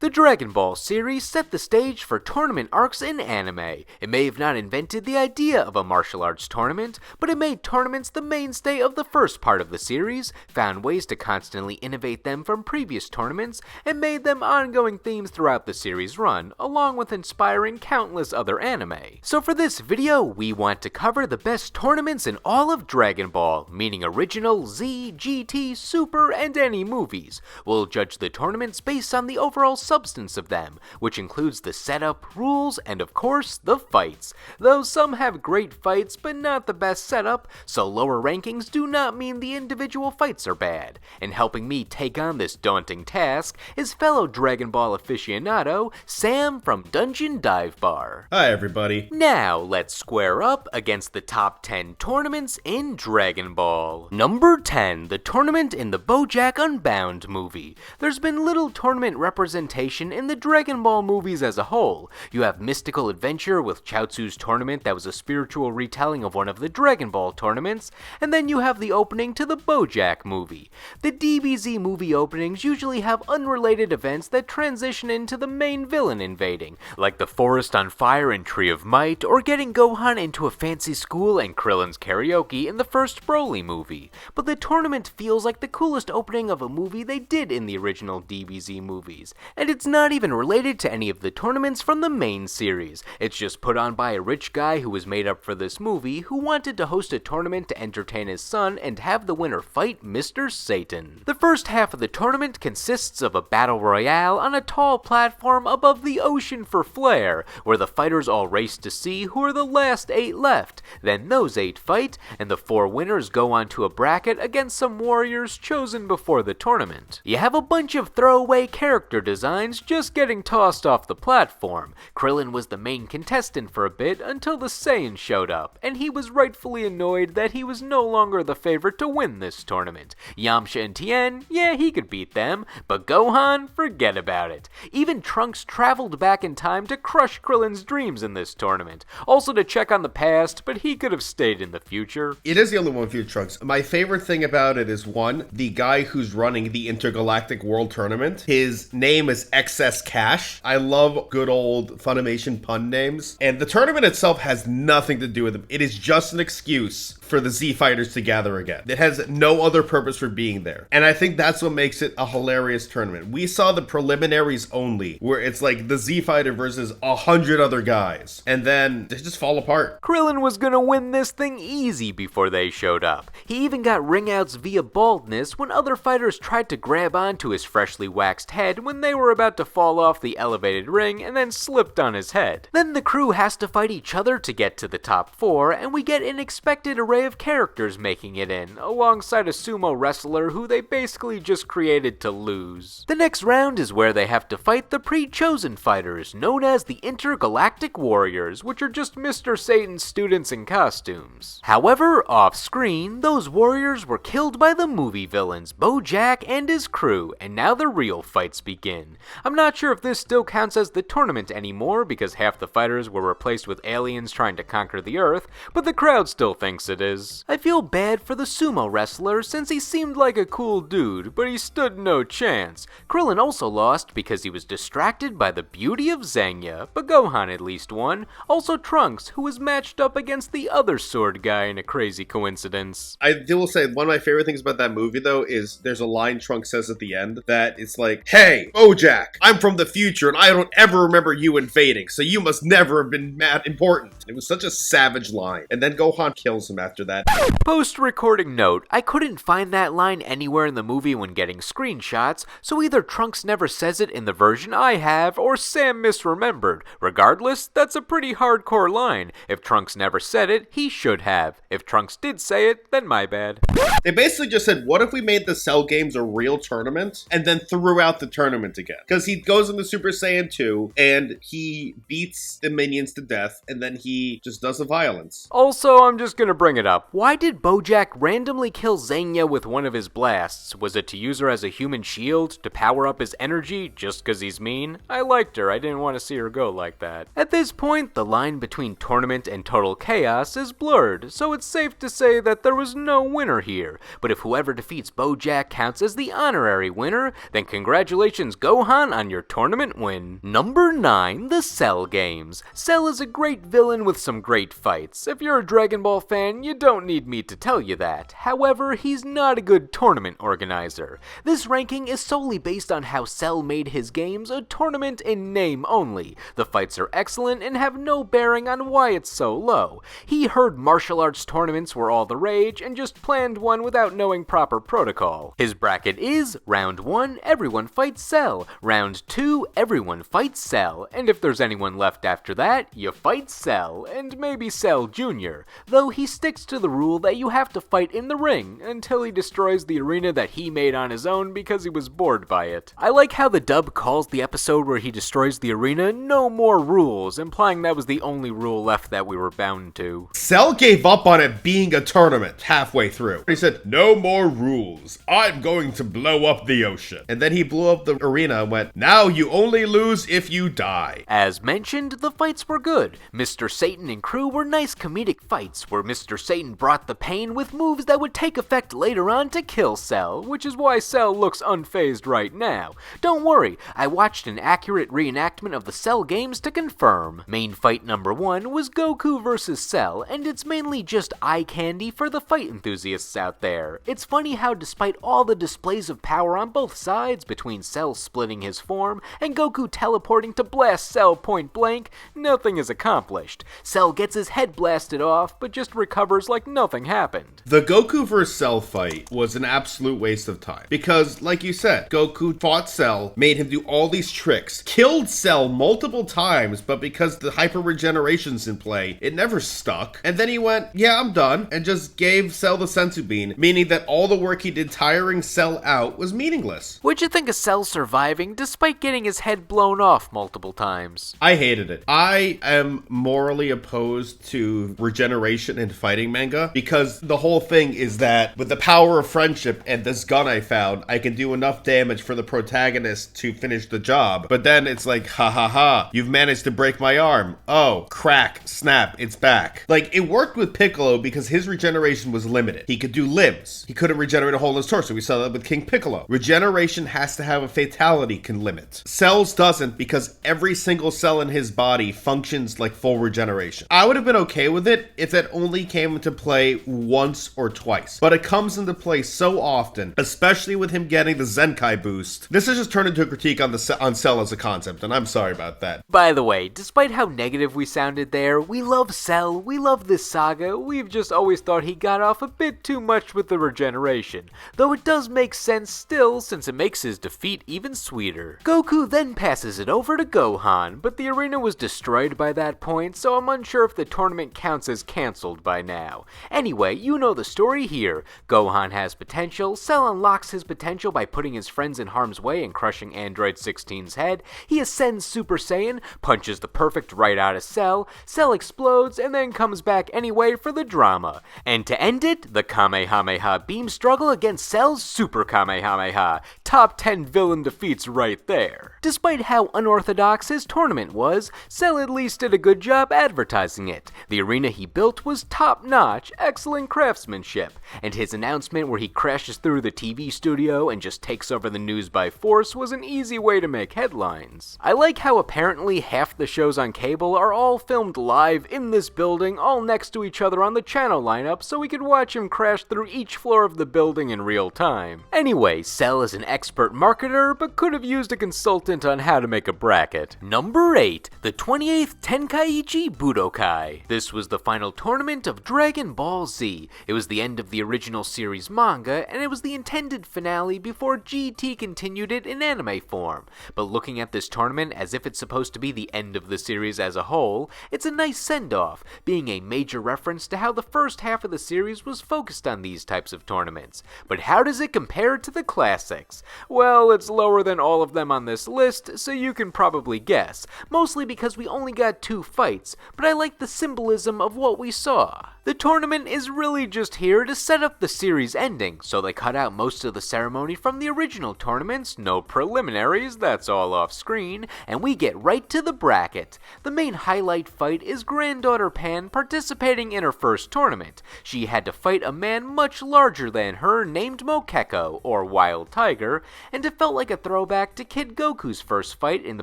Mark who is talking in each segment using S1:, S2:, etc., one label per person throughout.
S1: The Dragon Ball series set the stage for tournament arcs in anime. It may have not invented the idea of a martial arts tournament, but it made tournaments the mainstay of the first part of the series, found ways to constantly innovate them from previous tournaments, and made them ongoing themes throughout the series run, along with inspiring countless other anime. So for this video, we want to cover the best tournaments in all of Dragon Ball, meaning original, Z, GT, Super, and any movies. We'll judge the tournaments based on the overall substance of them, which includes the setup, rules, and of course, the fights. Though some have great fights, but not the best setup, so lower rankings do not mean the individual fights are bad. And helping me take on this daunting task is fellow Dragon Ball aficionado, Sam from Dungeon Dive Bar.
S2: Hi everybody.
S1: Now, let's square up against the top 10 tournaments in Dragon Ball. Number 10, the tournament in the BoJack Unbound movie. There's been little tournament representation in the Dragon Ball movies as a whole. You have Mystical Adventure with Chaozu's tournament that was a spiritual retelling of one of the Dragon Ball tournaments, and then you have the opening to the BoJack movie. The DBZ movie openings usually have unrelated events that transition into the main villain invading, like the forest on fire in Tree of Might, or getting Gohan into a fancy school and Krillin's karaoke in the first Broly movie. But the tournament feels like the coolest opening of a movie they did in the original DBZ movies, and it's not even related to any of the tournaments from the main series. It's just put on by a rich guy who was made up for this movie, who wanted to host a tournament to entertain his son and have the winner fight Mr. Satan. The first half of the tournament consists of a battle royale on a tall platform above the ocean for Flair, where the fighters all race to see who are the last 8 left. Then those 8 fight, and the 4 winners go on to a bracket against some warriors chosen before the tournament. You have a bunch of throwaway character designs just getting tossed off the platform. Krillin was the main contestant for a bit until the Saiyans showed up, and he was rightfully annoyed that he was no longer the favorite to win this tournament. Yamcha and Tien, yeah, he could beat them, but Gohan, forget about it. Even Trunks traveled back in time to crush Krillin's dreams in this tournament, also to check on the past, but he could have stayed in the future.
S2: It is the only one for you, Trunks. My favorite thing about it is, one, the guy who's running the Intergalactic World Tournament, his name is Excess Cash. I love good old Funimation pun names. And the tournament itself has nothing to do with them. It is just an excuse for the Z Fighters to gather again. It has no other purpose for being there. And I think that's what makes it a hilarious tournament. We saw the preliminaries only, where it's like the Z Fighter versus 100 other guys. And then they just fall apart.
S1: Krillin was gonna win this thing easy before they showed up. He even got ringouts via baldness when other fighters tried to grab onto his freshly waxed head when they were about to fall off the elevated ring and then slipped on his head. Then the crew has to fight each other to get to the top 4, and we get an expected array of characters making it in, alongside a sumo wrestler who they basically just created to lose. The next round is where they have to fight the pre-chosen fighters, known as the Intergalactic Warriors, which are just Mr. Satan's students in costumes. However, off-screen, those warriors were killed by the movie villains, BoJack and his crew, and now the real fights begin. I'm not sure if this still counts as the tournament anymore, because half the fighters were replaced with aliens trying to conquer the Earth, but the crowd still thinks it is. I feel bad for the sumo wrestler since he seemed like a cool dude, but he stood no chance. Krillin also lost because he was distracted by the beauty of Zangya, but Gohan at least won. Also Trunks, who was matched up against the other sword guy in a crazy coincidence.
S2: I will say, one of my favorite things about that movie, though, is there's a line Trunks says at the end that it's like, "Hey, BoJack, I'm from the future and I don't ever remember you invading, so you must never have been mad important." It was such a savage line. And then Gohan kills him after that.
S1: Post-recording note, I couldn't find that line anywhere in the movie when getting screenshots, so either Trunks never says it in the version I have, or Sam misremembered. Regardless, that's a pretty hardcore line. If Trunks never said it, he should have. If Trunks did say it, then my bad.
S2: They basically just said, what if we made the Cell games a real tournament, and then threw out the tournament again? Because he goes into Super Saiyan 2, and he beats the minions to death, and then he he just does the violence.
S1: Also, I'm just gonna bring it up. Why did Bojack randomly kill Xenia with one of his blasts? Was it to use her as a human shield, to power up his energy, just cause he's mean? I liked her, I didn't want to see her go like that. At this point, the line between tournament and total chaos is blurred, so it's safe to say that there was no winner here. But if whoever defeats Bojack counts as the honorary winner, then congratulations Gohan on your tournament win. Number 9, the Cell games. Cell is a great villain with some great fights. If you're a Dragon Ball fan, you don't need me to tell you that. However, he's not a good tournament organizer. This ranking is solely based on how Cell made his games a tournament in name only. The fights are excellent and have no bearing on why it's so low. He heard martial arts tournaments were all the rage and just planned one without knowing proper protocol. His bracket is Round 1, everyone fights Cell. Round 2, everyone fights Cell. And if there's anyone left after that, you fight Cell, and maybe Cell Jr., though he sticks to the rule that you have to fight in the ring until he destroys the arena that he made on his own because he was bored by it. I like how the dub calls the episode where he destroys the arena No More Rules, implying that was the only rule left that we were bound to.
S2: Cell gave up on it being a tournament halfway through. He said, no more rules. I'm going to blow up the ocean. And then he blew up the arena and went, now you only lose if you die.
S1: As mentioned, the fights were good. Mr. Satan and crew were nice comedic fights, where Mr. Satan brought the pain with moves that would take effect later on to kill Cell, which is why Cell looks unfazed right now. Don't worry, I watched an accurate reenactment of the Cell games to confirm. Main fight number 1 was Goku vs. Cell, and it's mainly just eye candy for the fight enthusiasts out there. It's funny how despite all the displays of power on both sides, between Cell splitting his form and Goku teleporting to blast Cell point blank, nothing is accomplished. Cell gets his head blasted off, but just recovers like nothing happened.
S2: The Goku vs. Cell fight was an absolute waste of time. Because, like you said, Goku fought Cell, made him do all these tricks, killed Cell multiple times, but because the hyper regeneration's in play, it never stuck. And then he went, yeah, I'm done, and just gave Cell the senzu bean, meaning that all the work he did tiring Cell out was meaningless.
S1: What'd you think of Cell surviving despite getting his head blown off multiple times?
S2: I hated it. I am morally opposed to regeneration in fighting manga because the whole thing is that with the power of friendship and this gun I found, I can do enough damage for the protagonist to finish the job. But then it's like, ha ha ha, you've managed to break my arm. Oh, crack, snap, it's back. Like, it worked with Piccolo because his regeneration was limited. He could do limbs. He couldn't regenerate a hole in his torso. We saw that with King Piccolo. Regeneration has to have a fatality limit. Cell's doesn't because every single cell in his body functions like full regeneration. I would have been okay with it if that only came into play once or twice. But it comes into play so often, especially with him getting the Zenkai boost. This has just turned into a critique on Cell as a concept, and I'm sorry about that.
S1: By the way, despite how negative we sounded there, we love Cell, we love this saga, we've just always thought he got off a bit too much with the regeneration. Though it does make sense still, since it makes his defeat even sweeter. Goku then passes it over to Gohan, but the arena was destroyed by that point, so I'm unsure if the tournament counts as cancelled by now. Anyway, you know the story here. Gohan has potential, Cell unlocks his potential by putting his friends in harm's way and crushing Android 16's head, he ascends Super Saiyan, punches the perfect right out of Cell, Cell explodes, and then comes back anyway for the drama. And to end it, the Kamehameha beam struggle against Cell's Super Kamehameha. Top 10 villain defeats right there. Despite how unorthodox his tournament was, Cell at least did a good job advertising it. The arena he built was top-notch, excellent craftsmanship, and his announcement where he crashes through the TV studio and just takes over the news by force was an easy way to make headlines. I like how apparently half the shows on cable are all filmed live in this building, all next to each other on the channel lineup, so we could watch him crash through each floor of the building in real time. Anyway, Cell is an expert marketer, but could have used a consultant on how to make a bracket. Number 8, the 28th Tenkaichi Budokai. This was the final tournament of Dragon Ball Z. It was the end of the original series manga, and it was the intended finale before GT continued it in anime form. But looking at this tournament as if it's supposed to be the end of the series as a whole, it's a nice send-off, being a major reference to how the first half of the series was focused on these types of tournaments. But how does it compare to the classics? Well, it's lower than all of them on this list, so you can probably guess, mostly because we only got 2 fights, but I like the symbolism of what we saw. The tournament is really just here to set up the series ending, so they cut out most of the ceremony from the original tournaments, no preliminaries, that's all off screen, and we get right to the bracket. The main highlight fight is granddaughter Pan participating in her first tournament. She had to fight a man much larger than her named Mokeko, or Wild Tiger, and it felt like a throwback to Kid Goku's first fight in the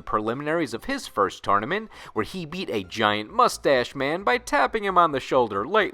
S1: preliminaries of his first tournament, where he beat a giant mustache man by tapping him on the shoulder lightly.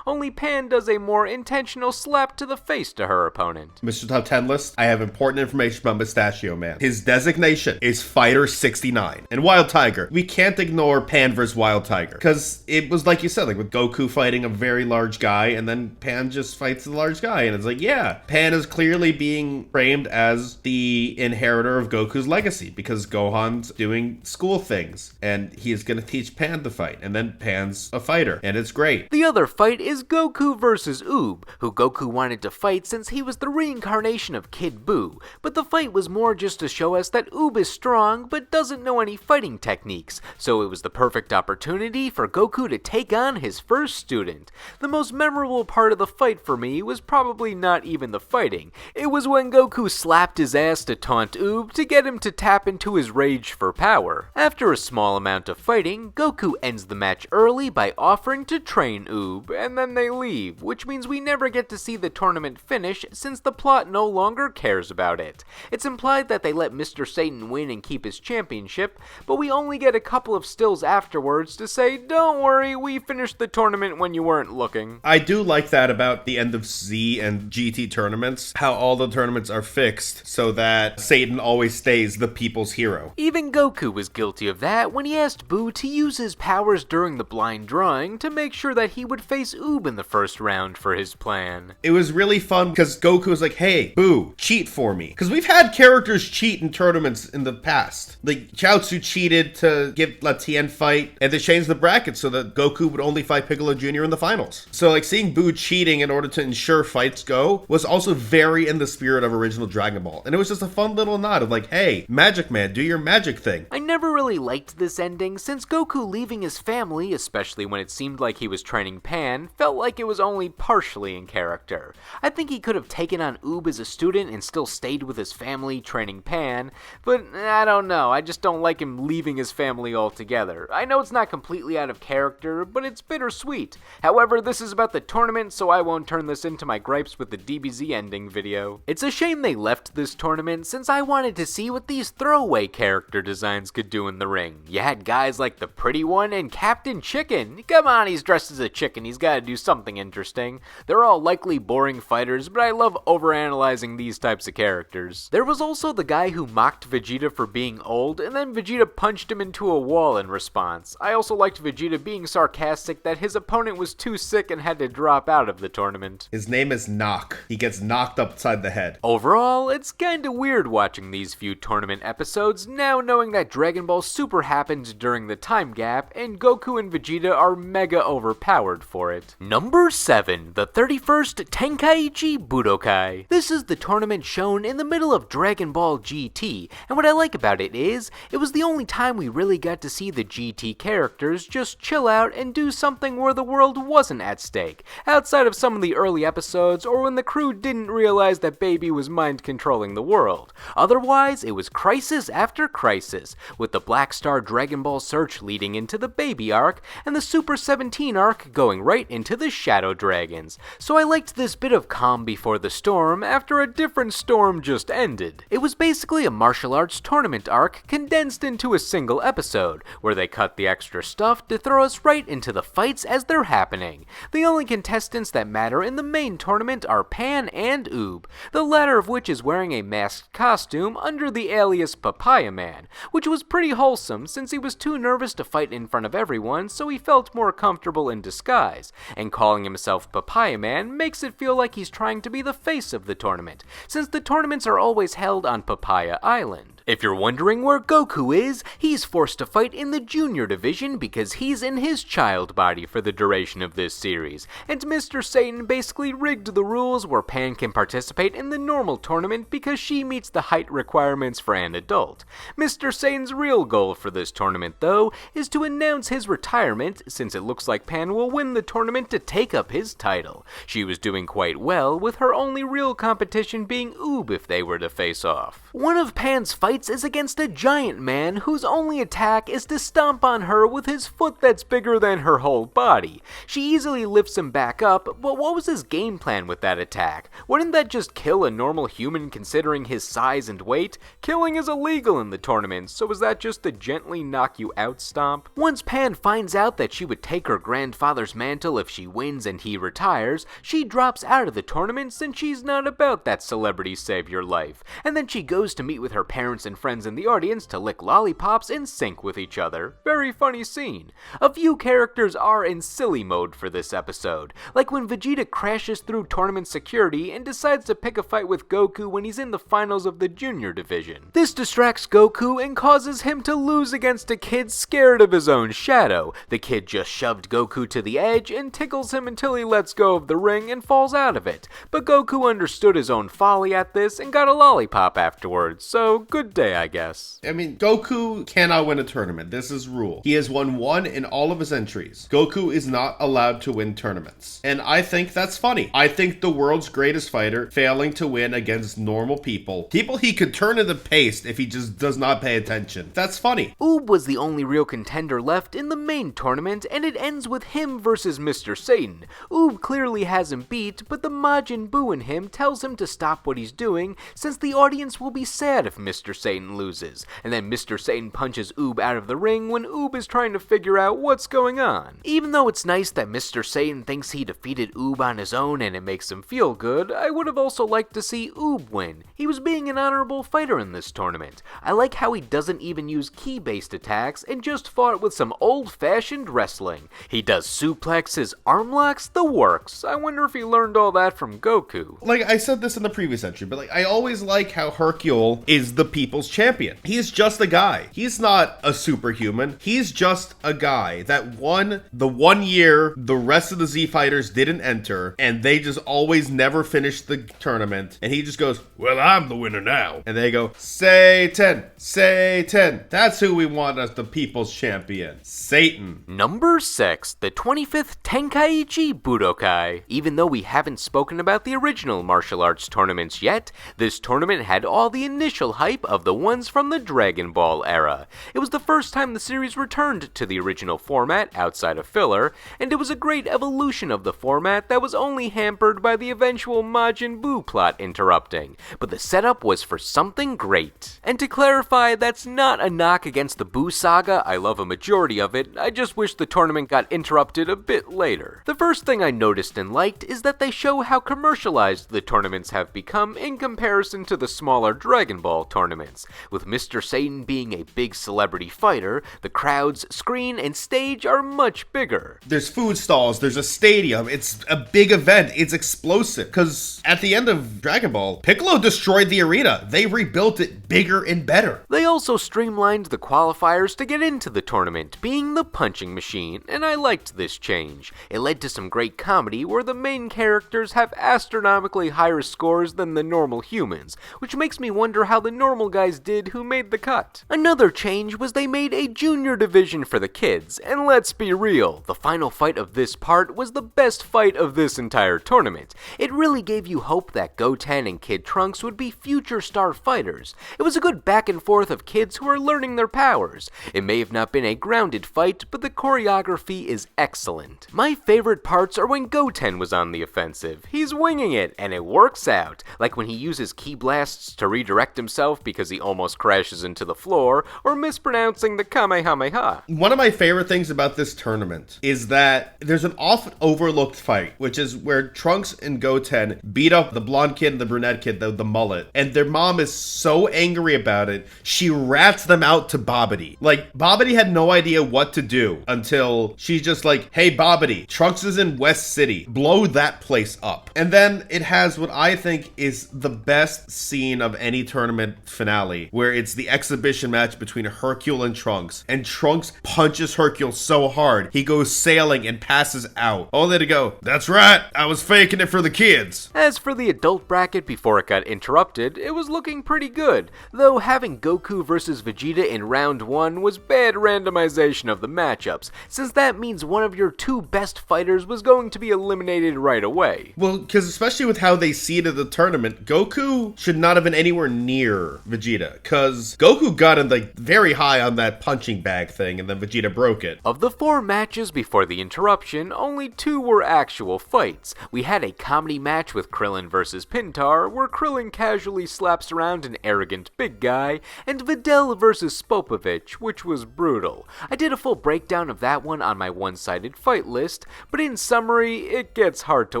S1: Only Pan does a more intentional slap to the face to her opponent.
S2: Mr. Top 10 List, I have important information about Mustachio Man. His designation is Fighter 69. And Wild Tiger, we can't ignore Pan vs. Wild Tiger, because it was like you said, like with Goku fighting a very large guy, and then Pan just fights the large guy, and it's like, yeah, Pan is clearly being framed as the inheritor of Goku's legacy, because Gohan's doing school things, and he is going to teach Pan to fight, and then Pan's a fighter, and it's great.
S1: The other fight is Goku versus Oob, who Goku wanted to fight since he was the reincarnation of Kid Buu, but the fight was more just to show us that Oob is strong but doesn't know any fighting techniques, so it was the perfect opportunity for Goku to take on his first student. The most memorable part of the fight for me was probably not even the fighting. It was when Goku slapped his ass to taunt Oob to get him to tap into his rage for power. After a small amount of fighting, Goku ends the match early by offering to train Oob, and then they leave, which means we never get to see the tournament finish since the plot no longer cares about it. It's implied that they let Mr. Satan win and keep his championship, but we only get a couple of stills afterwards to say, don't worry, we finished the tournament when you weren't looking.
S2: I do like that about the end of Z and GT tournaments, how all the tournaments are fixed so that Satan always stays the people's hero.
S1: Even Goku was guilty of that when he asked Buu to use his powers during the blind drawing to make sure that he would face Oob in the first round for his plan.
S2: It was really fun because Goku was like, hey, Buu, cheat for me. Because we've had characters cheat in tournaments in the past. Like, Chaozu cheated to give Latien fight, and they changed the bracket so that Goku would only fight Piccolo Jr. in the finals. So, like, seeing Buu cheating in order to ensure fights go was also very in the spirit of original Dragon Ball. And it was just a fun little nod of like, hey, Magic Man, do your magic thing.
S1: I never really liked this ending since Goku leaving his family, especially when it seemed like he was training Pan, felt like it was only partially in character. I think he could have taken on Oob as a student and still stayed with his family training Pan, but I don't know, I just don't like him leaving his family altogether. I know it's not completely out of character, but it's bittersweet. However, this is about the tournament, so I won't turn this into my gripes with the DBZ ending video. It's a shame they left this tournament since I wanted to see what these throwaway character designs could do in the ring. You had guys like the Pretty One and Captain Chicken. Come on, he's dressed as a chicken, he's gotta do something interesting. They're all likely boring fighters, but I love overanalyzing these types of characters. There was also the guy who mocked Vegeta for being old, and then Vegeta punched him into a wall in response. I also liked Vegeta being sarcastic that his opponent was too sick and had to drop out of the tournament.
S2: His name is Knock. He gets knocked upside the head.
S1: Overall, it's kinda weird watching these few tournament episodes now knowing that Dragon Ball Super happened during the time gap, and Goku and Vegeta are mega overpowered for it. Number 7, the 31st Tenkaichi Budokai. This is the tournament shown in the middle of Dragon Ball GT, and what I like about it is, it was the only time we really got to see the GT characters just chill out and do something where the world wasn't at stake, outside of some of the early episodes or when the crew didn't realize that Baby was mind-controlling the world. Otherwise, it was crisis after crisis, with the Black Star Dragon Ball Search leading into the Baby arc, and the Super 17 arc going right into the Shadow Dragons. So I liked this bit of calm before the storm after a different storm just ended. It was basically a martial arts tournament arc condensed into a single episode, where they cut the extra stuff to throw us right into the fights as they're happening. The only contestants that matter in the main tournament are Pan and Oob, the latter of which is wearing a masked costume under the alias Papaya Man, which was pretty wholesome since he was too nervous to fight in front of everyone, so he felt more comfortable in disguise, and calling himself Papaya Man makes it feel like he's trying to be the face of the tournament, since the tournaments are always held on Papaya Island. If you're wondering where Goku is, he's forced to fight in the junior division because he's in his child body for the duration of this series, and Mr. Satan basically rigged the rules where Pan can participate in the normal tournament because she meets the height requirements for an adult. Mr. Satan's real goal for this tournament, though, is to announce his retirement, since it looks like Pan will win the tournament to take up his title. She was doing quite well, with her only real competition being Oob if they were to face off. One of Pan's fights is against a giant man whose only attack is to stomp on her with his foot that's bigger than her whole body. She easily lifts him back up, but what was his game plan with that attack? Wouldn't that just kill a normal human considering his size and weight? Killing is illegal in the tournament, so is that just a gently knock you out stomp? Once Pan finds out that she would take her grandfather's mantle if she wins and he retires, she drops out of the tournament since she's not about that celebrity save your life, and then she goes to meet with her parents and friends in the audience to lick lollipops in sync with each other. Very funny scene. A few characters are in silly mode for this episode, like when Vegeta crashes through tournament security and decides to pick a fight with Goku when he's in the finals of the junior division. This distracts Goku and causes him to lose against a kid scared of his own shadow. The kid just shoved Goku to the edge and tickles him until he lets go of the ring and falls out of it, but Goku understood his own folly at this and got a lollipop afterwards, so good day, I guess.
S2: I mean, Goku cannot win a tournament. This is rule. He has won one in all of his entries. Goku is not allowed to win tournaments. And I think that's funny. I think the world's greatest fighter failing to win against normal people he could turn into paste if he just does not pay attention. That's funny.
S1: Oob was the only real contender left in the main tournament, and it ends with him versus Mr. Satan. Oob clearly has him beat, but the Majin Buu in him tells him to stop what he's doing, since the audience will be sad if Mr. Satan loses, and then Mr. Satan punches Oob out of the ring when Oob is trying to figure out what's going on. Even though it's nice that Mr. Satan thinks he defeated Oob on his own and it makes him feel good, I would have also liked to see Oob win. He was being an honorable fighter in this tournament. I like how he doesn't even use ki-based attacks and just fought with some old-fashioned wrestling. He does suplexes, arm locks, the works. I wonder if he learned all that from Goku.
S2: Like I said this in the previous entry, but I always like how Hercule is the people's champion. He's just a guy. He's not a superhuman. He's just a guy that won the 1 year the rest of the Z fighters didn't enter, and they just always never finished the tournament. And he just goes, well, I'm the winner now. And they go, Satan, Satan. That's who we want as the people's champion. Satan.
S1: Number 6, the 25th Tenkaichi Budokai. Even though we haven't spoken about the original martial arts tournaments yet, this tournament had all the initial hype of the ones from the Dragon Ball era. It was the first time the series returned to the original format outside of filler, and it was a great evolution of the format that was only hampered by the eventual Majin Buu plot interrupting. But the setup was for something great. And to clarify, that's not a knock against the Buu saga. I love a majority of it. I just wish the tournament got interrupted a bit later. The first thing I noticed and liked is that they show how commercialized the tournaments have become in comparison to the smaller Dragon Ball tournaments. With Mr. Satan being a big celebrity fighter, the crowds, screen, and stage are much bigger.
S2: There's food stalls, there's a stadium, it's a big event, it's explosive. Because at the end of Dragon Ball, Piccolo destroyed the arena. They rebuilt it bigger and better.
S1: They also streamlined the qualifiers to get into the tournament, being the punching machine, and I liked this change. It led to some great comedy where the main characters have astronomically higher scores than the normal humans, which makes me wonder how the normal guys did who made the cut. Another change was they made a junior division for the kids, and let's be real, the final fight of this part was the best fight of this entire tournament. It really gave you hope that Goten and Kid Trunks would be future star fighters. It was a good back and forth of kids who are learning their powers. It may have not been a grounded fight, but the choreography is excellent. My favorite parts are when Goten was on the offensive. He's winging it, and it works out, like when he uses ki blasts to redirect himself because he almost crashes into the floor, or mispronouncing the Kamehameha.
S2: One of my favorite things about this tournament is that there's an often overlooked fight, which is where Trunks and Goten beat up the blonde kid and the brunette kid, the mullet, and their mom is so angry angry about it, she rats them out to Bobbity. Like, Bobbity had no idea what to do until she's just like, hey, Bobbity, Trunks is in West City. Blow that place up. And then it has what I think is the best scene of any tournament finale, where it's the exhibition match between Hercule and Trunks. And Trunks punches Hercule so hard, he goes sailing and passes out. Only to go, that's right, I was faking it for the kids.
S1: As for the adult bracket before it got interrupted, it was looking pretty good, though having Goku versus Vegeta in round 1 was bad randomization of the matchups, since that means one of your 2 best fighters was going to be eliminated right away.
S2: Well, because especially with how they seeded the tournament, Goku should not have been anywhere near Vegeta, because Goku got in like very high on that punching bag thing, and then Vegeta broke it.
S1: Of the 4 matches before the interruption, only 2 were actual fights. We had a comedy match with Krillin versus Pintar, where Krillin casually slaps around an arrogant big guy, and Videl versus Spopovich, which was brutal. I did a full breakdown of that one on my one-sided fight list, but in summary, it gets hard to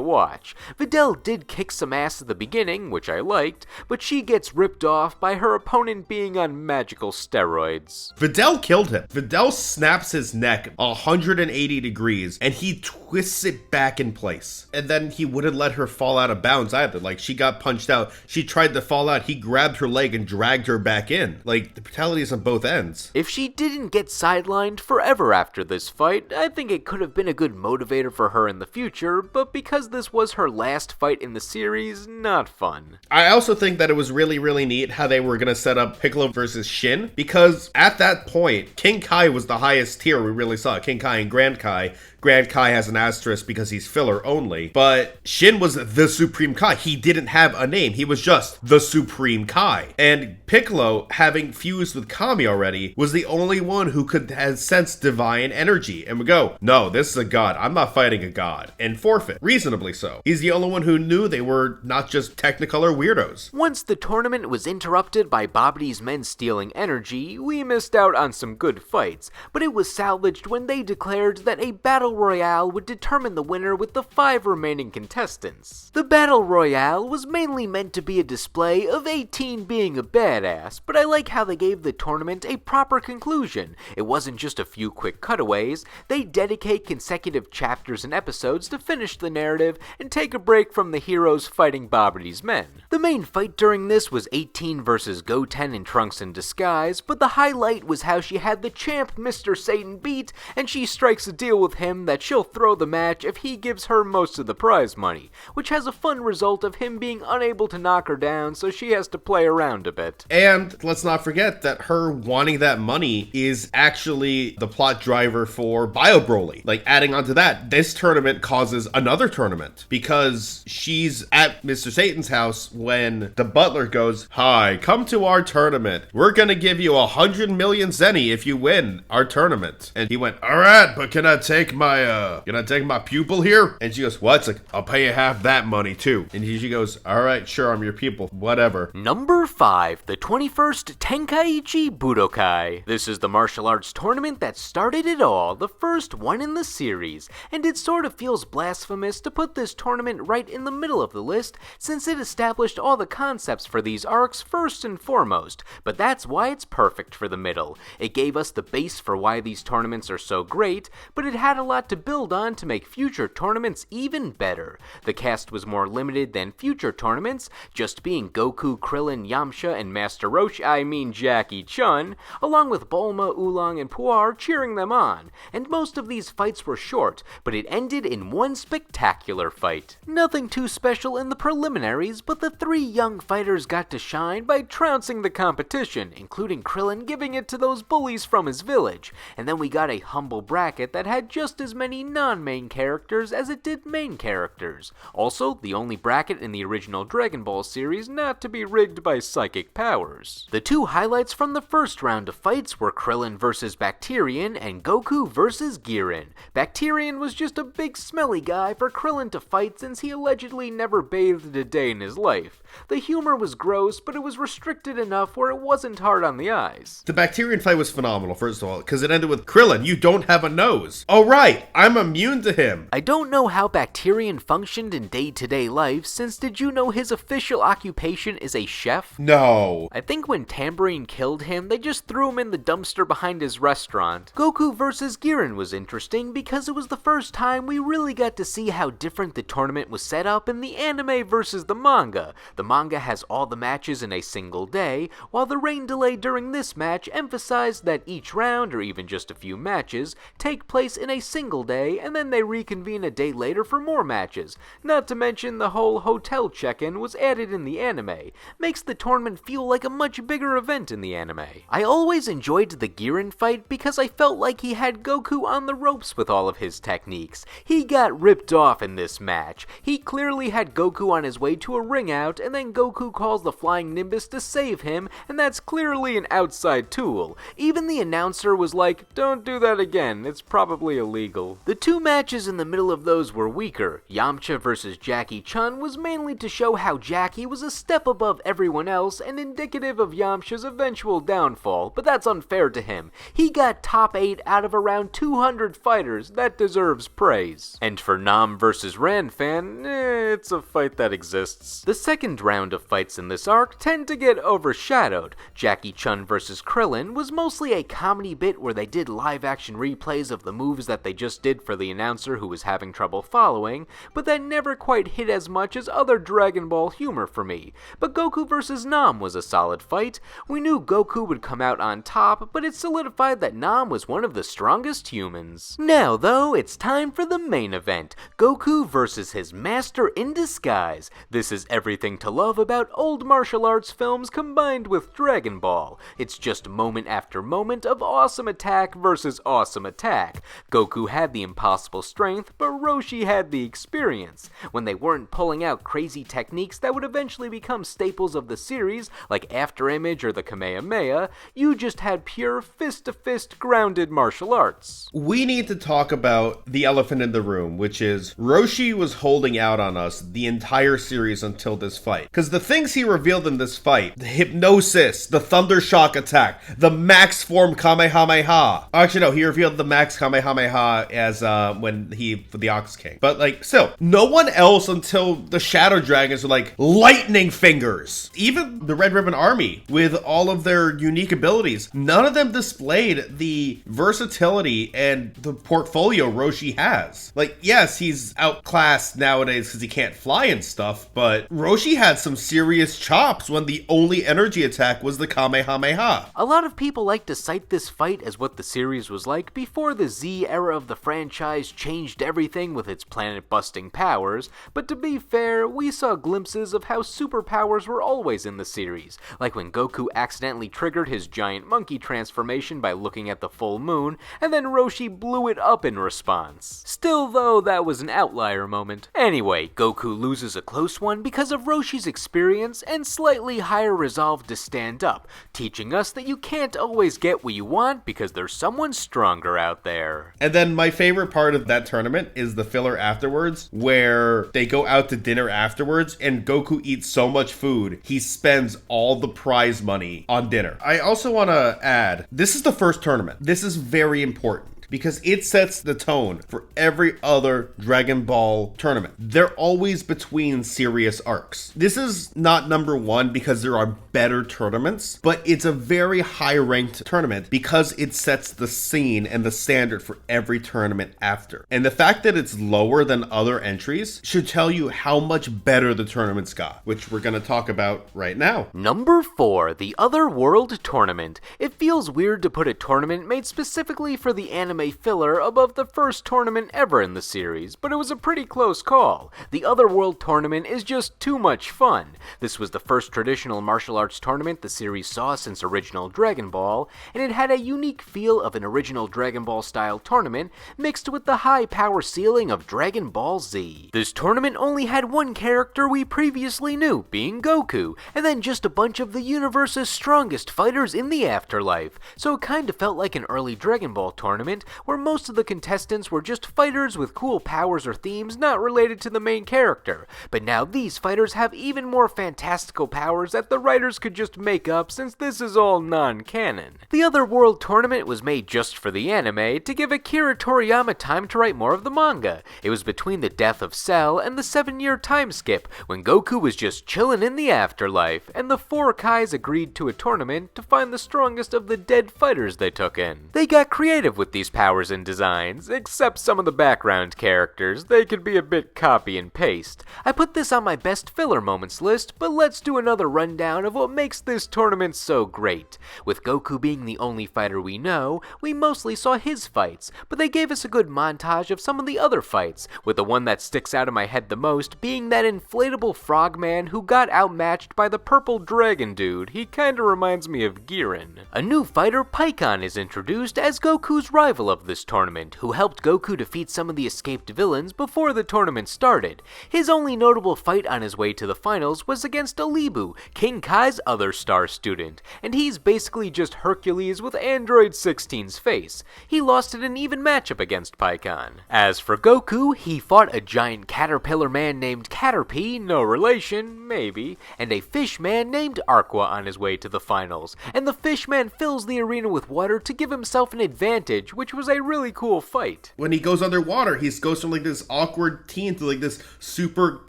S1: watch. Videl did kick some ass at the beginning, which I liked, but she gets ripped off by her opponent being on magical steroids.
S2: Videl killed him. Videl snaps his neck 180 degrees, and he twists it back in place. And then he wouldn't let her fall out of bounds either. Like, she got punched out. She tried to fall out. He grabbed her leg and dragged her back in. Like, the brutality is on both ends.
S1: If she didn't get sidelined forever after this fight, I think it could have been a good motivator for her in the future, but because this was her last fight in the series, not fun.
S2: I also think that it was really, really neat how they were going to set up Piccolo versus Shin, because at that point, King Kai was the highest tier we really saw. King Kai and Grand Kai. Grand Kai has an asterisk because he's filler only, but Shin was the Supreme Kai. He didn't have a name. He was just the Supreme Kai. And Piccolo, having fused with Kami already, was the only one who could have sensed divine energy and would go, no, this is a god. I'm not fighting a god. And forfeit. Reasonably so. He's the only one who knew they were not just Technicolor weirdos.
S1: Once the tournament was interrupted by Bobbity's men stealing energy, we missed out on some good fights, but it was salvaged when they declared that a battle royale would determine the winner with the 5 remaining contestants. The battle royale was mainly meant to be a display of 18 being a badass, but I like how they gave the tournament a proper conclusion. It wasn't just a few quick cutaways. They dedicate consecutive chapters and episodes to finish the narrative and take a break from the heroes fighting Bobbity's men. The main fight during this was 18 versus Goten and Trunks in disguise, but the highlight was how she had the champ Mr. Satan beat, and she strikes a deal with him that she'll throw the match if he gives her most of the prize money, which has a fun result of him being unable to knock her down, so she has to play around a bit.
S2: And let's not forget that her wanting that money is actually the plot driver for Bio Broly. Like, adding on to that, this tournament causes another tournament, because she's at Mr. Satan's house when the butler goes, hi, come to our tournament. We're gonna give you 100 million zenny if you win our tournament. And he went, all right, but can I take my pupil here? And she goes, what? It's like, I'll pay you half that money too. And she goes, all right, sure, I'm your pupil, whatever.
S1: Number 5, the 21st Tenkaichi Budokai. This is the martial arts tournament that started it all, the first one in the series, and it sort of feels blasphemous to put this tournament right in the middle of the list, since it established all the concepts for these arcs first and foremost, but that's why it's perfect for the middle. It gave us the base for why these tournaments are so great, but it had a lot to build on to make future tournaments even better. The cast was more limited than future tournaments, just being Goku, Krillin, Yamcha, and Master Roshi, Jackie Chun, along with Bulma, Oolong, and Puar cheering them on, and most of these fights were short, but it ended in one spectacular fight. Nothing too special in the preliminaries, but the 3 young fighters got to shine by trouncing the competition, including Krillin giving it to those bullies from his village, and then we got a humble bracket that had just as many non-main characters as it did main characters. Also, the only bracket in the original Dragon Ball series not to be rigged by psychic powers. The 2 highlights from the first round of fights were Krillin versus Bacterian and Goku versus Girin. Bacterian was just a big smelly guy for Krillin to fight since he allegedly never bathed a day in his life, The humor was gross, but it was restricted enough where it wasn't hard on the eyes.
S2: The Bacterian fight was phenomenal, first of all, because it ended with, Krillin, you don't have a nose. Oh right, I'm immune to him.
S1: I don't know how Bacterian functioned in day-to-day life, since did you know his official occupation is a chef?
S2: No.
S1: I think when Tambourine killed him, they just threw him in the dumpster behind his restaurant. Goku vs. Giran was interesting because it was the first time we really got to see how different the tournament was set up in the anime versus the manga. The manga has all the matches in a single day, while the rain delay during this match emphasized that each round, or even just a few matches, take place in a single day and then they reconvene a day later for more matches. Not to mention the whole hotel check-in was added in the anime. Makes the tournament feel like a much bigger event in the anime. I always enjoyed the Giran fight because I felt like he had Goku on the ropes with all of his techniques. He got ripped off in this match. He clearly had Goku on his way to a ring out, and then Goku calls the Flying Nimbus to save him, and that's clearly an outside tool. Even the announcer was like, don't do that again, it's probably illegal. The two matches in the middle of those were weaker. Yamcha vs. Jackie Chun was mainly to show how Jackie was a step above everyone else and indicative of Yamcha's eventual downfall, but that's unfair to him. He got top 8 out of around 200 fighters. That deserves praise. And for Nam vs. Ranfan, it's a fight that exists. The second round of fights in this arc tend to get overshadowed. Jackie Chun vs. Krillin was mostly a comedy bit where they did live action replays of the moves that they just did for the announcer who was having trouble following, but that never quite hit as much as other Dragon Ball humor for me. But Goku vs. Nam was a solid fight. We knew Goku would come out on top, but it solidified that Nam was one of the strongest humans. Now though, it's time for the main event, Goku versus his master in disguise. This is everything to love about old martial arts films combined with Dragon Ball. It's just moment after moment of awesome attack versus awesome attack. Goku had the impossible strength, but Roshi had the experience. When they weren't pulling out crazy techniques that would eventually become staples of the series, like After Image or the Kamehameha, you just had pure fist-to-fist grounded martial arts.
S2: We need to talk about the elephant in the room, which is Roshi was holding out on us the entire series until this fight. Because the things he revealed in this fight, the hypnosis, the thunder shock attack, the max form Kamehameha. Actually, no, he revealed the max Kamehameha as for the Ox King. But like, still, no one else until the Shadow Dragons were like lightning fingers. Even the Red Ribbon Army with all of their unique abilities, none of them displayed the versatility and the portfolio Roshi has. Like, yes, he's outclassed nowadays because he can't fly and stuff, but Roshi had some serious chops when the only energy attack was the Kamehameha.
S1: A lot of people like to cite this fight as what the series was like before the Z era of the franchise changed everything with its planet-busting powers, but to be fair, we saw glimpses of how superpowers were always in the series, like when Goku accidentally triggered his giant monkey transformation by looking at the full moon, and then Roshi blew it up in response. Still though, that was an outlier moment. Anyway, Goku loses a close one because of Roshi's experience and slightly higher resolve to stand up, teaching us that you can't always get what you want because there's someone stronger out there.
S2: And then my favorite part of that tournament is the filler afterwards, where they go out to dinner afterwards and Goku eats so much food, he spends all the prize money on dinner. I also want to add, this is the first tournament. This is very important, because it sets the tone for every other Dragon Ball tournament. They're always between serious arcs. This is not number one because there are better tournaments, but it's a very high-ranked tournament because it sets the scene and the standard for every tournament after. And the fact that it's lower than other entries should tell you how much better the tournaments got, which we're going to talk about right now.
S1: Number 4, the Other World Tournament. It feels weird to put a tournament made specifically for the anime filler above the first tournament ever in the series, but it was a pretty close call. The Otherworld tournament is just too much fun. This was the first traditional martial arts tournament the series saw since original Dragon Ball, and it had a unique feel of an original Dragon Ball style tournament mixed with the high power ceiling of Dragon Ball Z. This tournament only had one character we previously knew, being Goku, and then just a bunch of the universe's strongest fighters in the afterlife, so it kinda felt like an early Dragon Ball tournament, where most of the contestants were just fighters with cool powers or themes not related to the main character, but now these fighters have even more fantastical powers that the writers could just make up since this is all non-canon. The other world tournament was made just for the anime to give Akira Toriyama time to write more of the manga. It was between the death of Cell and the 7-year time skip when Goku was just chilling in the afterlife, and the 4 Kais agreed to a tournament to find the strongest of the dead fighters they took in. They got creative with these powers and designs, except some of the background characters. They could be a bit copy and paste. I put this on my best filler moments list, but let's do another rundown of what makes this tournament so great. With Goku being the only fighter we know, we mostly saw his fights, but they gave us a good montage of some of the other fights, with the one that sticks out in my head the most being that inflatable frogman who got outmatched by the purple dragon dude. He kinda reminds me of Giran. A new fighter, Pikkon, is introduced as Goku's rival of this tournament, who helped Goku defeat some of the escaped villains before the tournament started. His only notable fight on his way to the finals was against Alibu, King Kai's other Starr student, and he's basically just Hercules with Android 16's face. He lost in an even matchup against Pikkon. As for Goku, he fought a giant caterpillar man named Caterpie, no relation, maybe, and a fish man named Aqua on his way to the finals, and the fish man fills the arena with water to give himself an advantage, which was a really cool fight.
S2: When he goes underwater, he goes from like this awkward teen to like this super